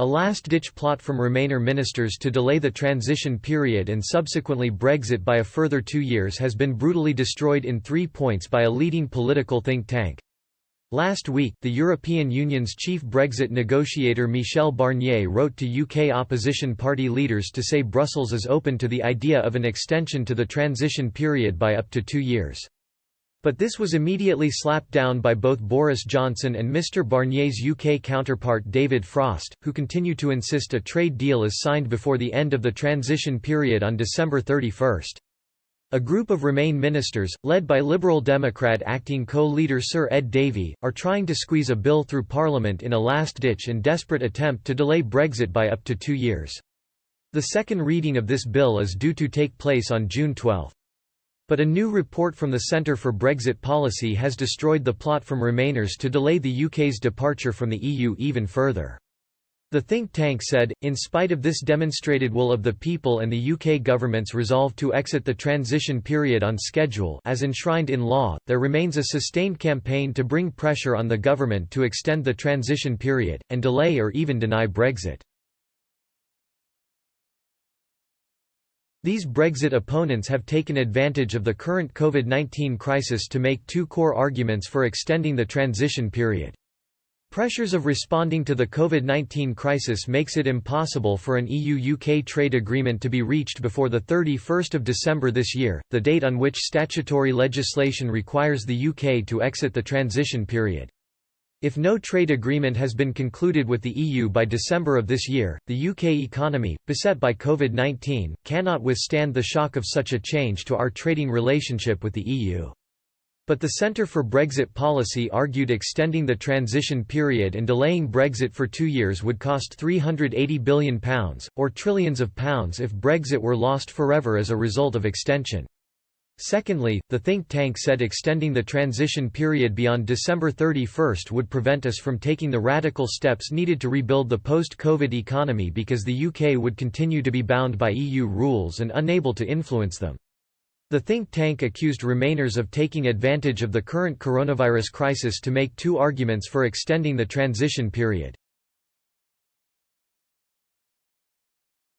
A last-ditch plot from Remainer ministers to delay the transition period and subsequently Brexit by a further 2 years has been brutally destroyed in 3 points by a leading political think tank. Last week, the European Union's chief Brexit negotiator Michel Barnier wrote to UK opposition party leaders to say Brussels is open to the idea of an extension to the transition period by up to 2 years. But this was immediately slapped down by both Boris Johnson and Mr Barnier's UK counterpart David Frost, who continue to insist a trade deal is signed before the end of the transition period on December 31. A group of Remain ministers, led by Liberal Democrat acting co-leader Sir Ed Davey, are trying to squeeze a bill through Parliament in a last-ditch and desperate attempt to delay Brexit by up to 2 years. The second reading of this bill is due to take place on June 12. But a new report from the Centre for Brexit Policy has destroyed the plot from Remainers to delay the UK's departure from the EU even further. The think tank said, in spite of this demonstrated will of the people and the UK government's resolve to exit the transition period on schedule as enshrined in law, there remains a sustained campaign to bring pressure on the government to extend the transition period, and delay or even deny Brexit. These Brexit opponents have taken advantage of the current COVID-19 crisis to make 2 core arguments for extending the transition period. Pressures of responding to the COVID-19 crisis makes it impossible for an EU-UK trade agreement to be reached before 31 December this year, the date on which statutory legislation requires the UK to exit the transition period. If no trade agreement has been concluded with the EU by December of this year, the UK economy, beset by COVID-19, cannot withstand the shock of such a change to our trading relationship with the EU. But the Centre for Brexit Policy argued extending the transition period and delaying Brexit for 2 years would cost £380 billion, or trillions of pounds if Brexit were lost forever as a result of extension. Secondly, the think tank said extending the transition period beyond December 31 would prevent us from taking the radical steps needed to rebuild the post-COVID economy because the UK would continue to be bound by EU rules and unable to influence them. The think tank accused Remainers of taking advantage of the current coronavirus crisis to make 2 arguments for extending the transition period.